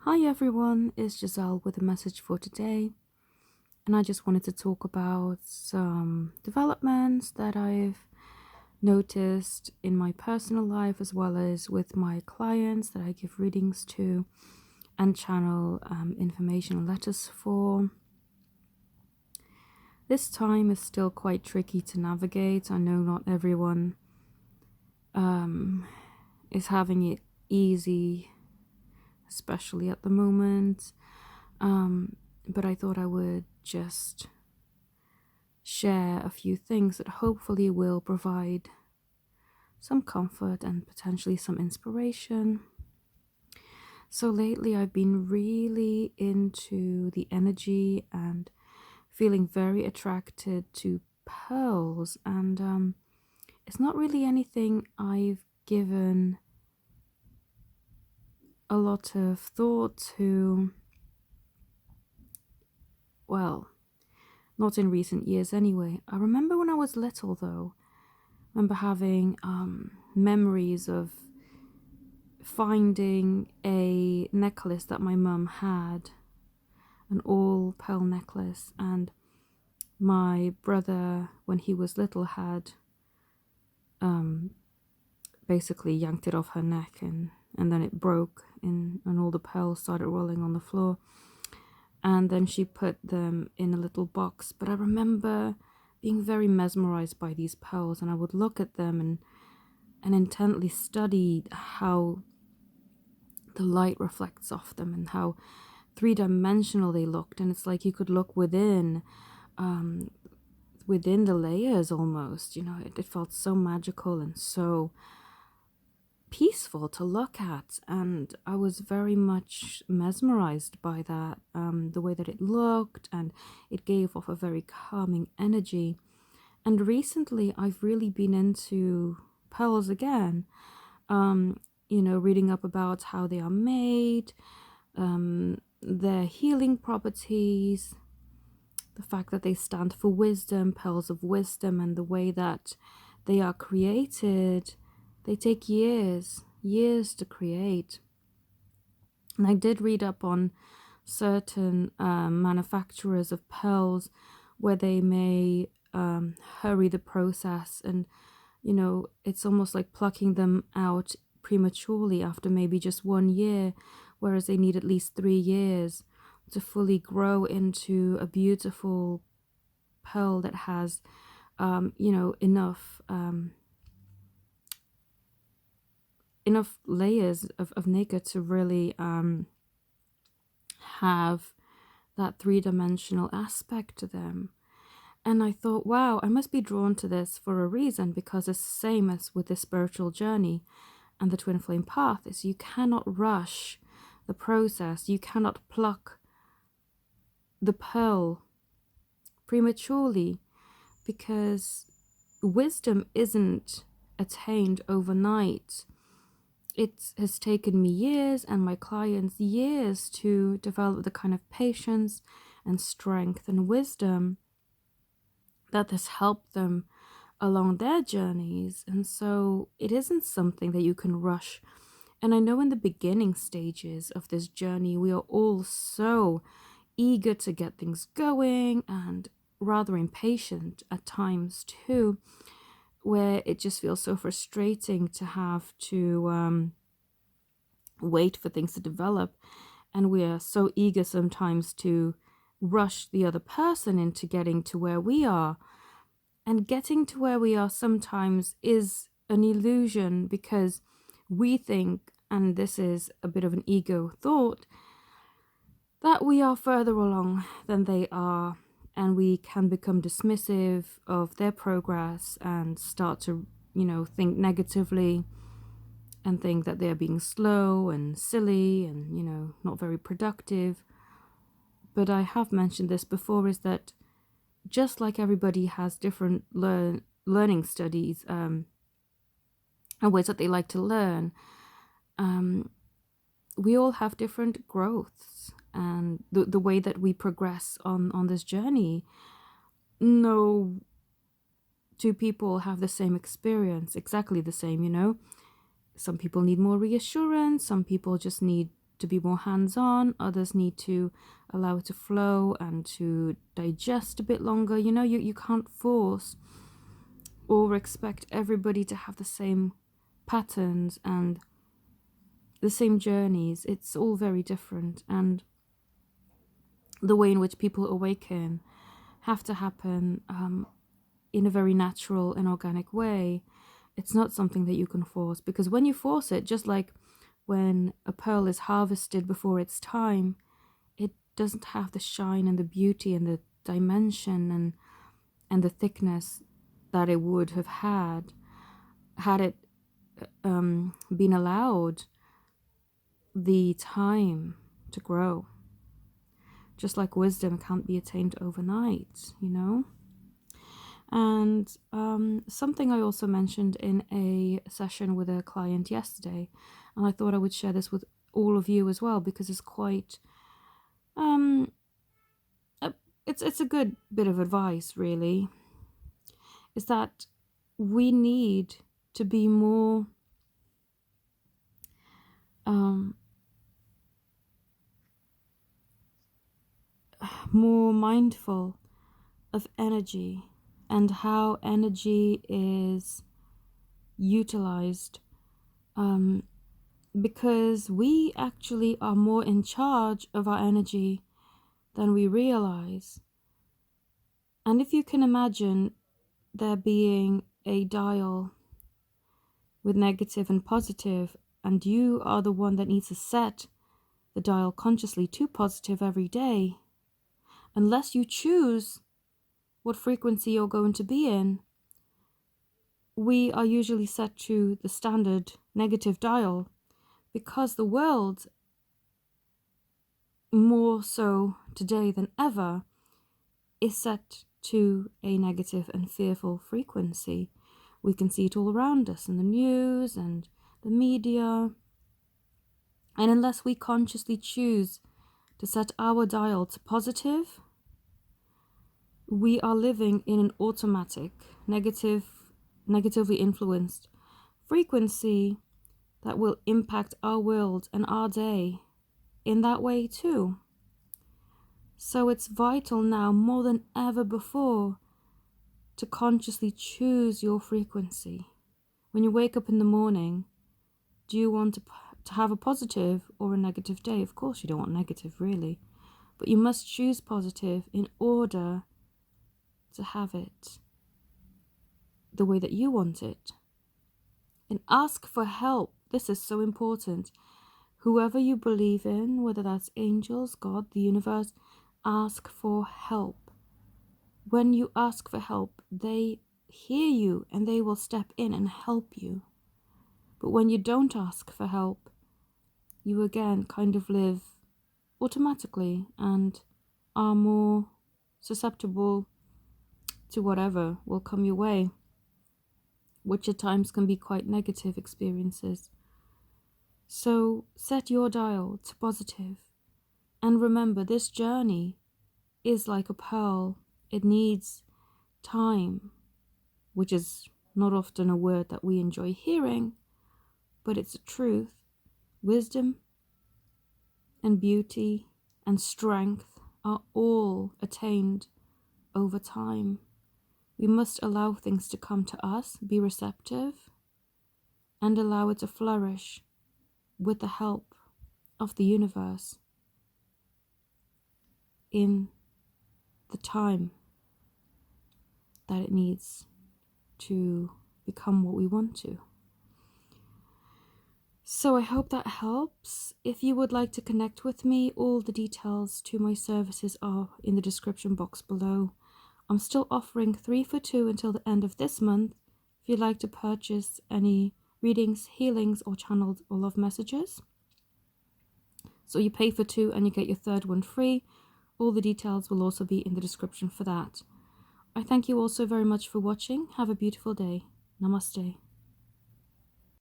Hi everyone, it's Giselle with a message for today, and I just wanted to talk about some developments that I've noticed in my personal life as well as with my clients that I give readings to and channel information and letters for. This time is still quite tricky to navigate. I know not everyone is having it easy, especially at the moment. But I thought I would just share a few things that hopefully will provide some comfort and potentially some inspiration. So lately, I've been really into the energy and feeling very attracted to pearls, and it's not really anything I've given a lot of thought to. Well, not in recent years anyway. I remember when I was little though. I remember having memories of finding a necklace that my mum had, an all pearl necklace, and my brother, when he was little, had basically yanked it off her neck, and then it broke and all the pearls started rolling on the floor. And then she put them in a little box. But I remember being very mesmerized by these pearls, and I would look at them and intently study how the light reflects off them and how three-dimensional they looked. And it's like you could look within the layers almost. It felt so magical and so peaceful to look at, and I was very much mesmerized by that, the way that it looked, and it gave off a very calming energy. And recently I've really been into pearls again, reading up about how they are made, their healing properties, the fact that they stand for wisdom, pearls of wisdom, and the way that they are created. They take years to create. And I did read up on certain manufacturers of pearls where they may hurry the process, and it's almost like plucking them out prematurely after maybe just 1 year, whereas they need at least 3 years to fully grow into a beautiful pearl that has enough layers of nigger to really have that three-dimensional aspect to them. And I thought, wow, I must be drawn to this for a reason, because it's the same as with the spiritual journey and the twin flame path, is you cannot rush the process. You cannot pluck the pearl prematurely, because wisdom isn't attained overnight. It has taken me years and my clients years to develop the kind of patience and strength and wisdom that has helped them along their journeys. And so it isn't something that you can rush. And I know in the beginning stages of this journey, we are all so eager to get things going and rather impatient at times too, where it just feels so frustrating to have to wait for things to develop. And we are so eager sometimes to rush the other person into getting to where we are. And getting to where we are sometimes is an illusion, because we think, and this is a bit of an ego thought, that we are further along than they are, and we can become dismissive of their progress and start to, think negatively and think that they're being slow and silly and, not very productive. But I have mentioned this before, is that just like everybody has different learning studies and ways that they like to learn, we all have different growths, and the way that we progress on this journey. No two people have the same experience, exactly the same. Some people need more reassurance, some people just need to be more hands-on, others need to allow it to flow and to digest a bit longer. You can't force or expect everybody to have the same patterns and the same journeys. It's all very different, and the way in which people awaken have to happen in a very natural and organic way. It's not something that you can force, because when you force it, just like when a pearl is harvested before its time, it doesn't have the shine and the beauty and the dimension and the thickness that it would have had it been allowed the time to grow. Just like wisdom can't be attained overnight, And something I also mentioned in a session with a client yesterday, and I thought I would share this with all of you as well, because it's quite it's a good bit of advice, really, is that we need to be more more mindful of energy and how energy is utilized, because we actually are more in charge of our energy than we realize. And if you can imagine there being a dial with negative and positive, and you are the one that needs to set the dial consciously to positive every day, unless you choose what frequency you're going to be in, we are usually set to the standard negative dial, because the world, more so today than ever, is set to a negative and fearful frequency. We can see it all around us in the news and the media. And unless we consciously choose to set our dial to positive, we are living in an automatic, negatively influenced frequency that will impact our world and our day in that way too. So it's vital now, more than ever before, to consciously choose your frequency. When you wake up in the morning, do you want to have a positive or a negative day? Of course you don't want negative, really, but you must choose positive in order to have it the way that you want it. And ask for help. This is so important. Whoever you believe in, whether that's angels, God, the universe, ask for help. When you ask for help, they hear you and they will step in and help you. But when you don't ask for help, you again kind of live automatically and are more susceptible to whatever will come your way, which at times can be quite negative experiences. So set your dial to positive, and remember, this journey is like a pearl. It needs time, which is not often a word that we enjoy hearing, but it's a truth. Wisdom and beauty and strength are all attained over time. We must allow things to come to us, be receptive, and allow it to flourish with the help of the universe in the time that it needs to become what we want to. So I hope that helps. If you would like to connect with me, all the details to my services are in the description box below. I'm still offering 3 for 2 until the end of this month. If you'd like to purchase any readings, healings, or channeled or love messages. So you pay for 2 and you get your third one free. All the details will also be in the description for that. I thank you all so very much for watching. Have a beautiful day. Namaste.